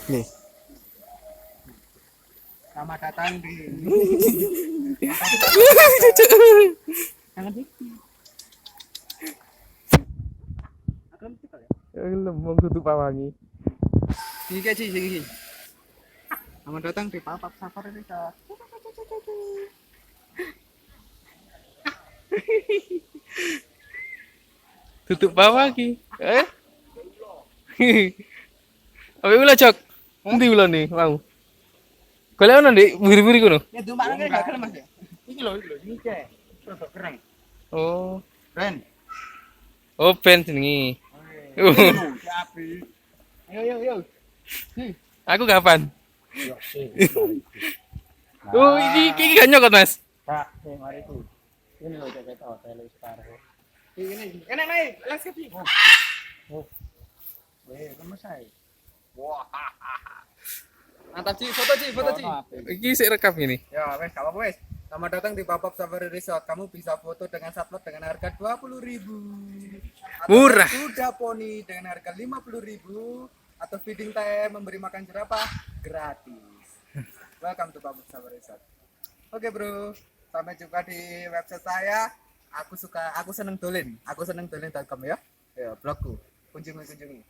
Nih. Selamat datang di jangan dikit. Akan kita ya. Lembong tutup pawangi. Sini sih, sini. Selamat datang di Papap Safari Resort. Tutup pawangi. Apa ulah cok? Endi ulah nih, mau. Golek ono Dik, buri-buri kono. Ya dumpak nang gak gelem Mas ya. Iki lho, ini cek. Rodok keren. Oh. Keren. Oh, ben jenenge. Api. Ayo. Aku kapan? Yo sih. Oh, iki gak nyokot, Mas. Kak, mari itu. Ini loh jaket hotel sekarang. Ini. Enak naik, let's get it. Oh. Weh, kamu say. Wah. Mantap Ci, foto Ci. Iki sik rekam ini. Ya, wes, apa wes. Selamat datang di Papap Safari Resort. Kamu bisa foto dengan satpam dengan harga 20.000. Murah. Kuda poni dengan harga 50.000 atau feeding time memberi makan jerapah gratis. Welcome to Papap Safari Resort. Oke, Bro. Sampai jumpa di website saya. Aku seneng dolin. Aku seneng dolin.com ya. Ya, blogku. Kunjungi.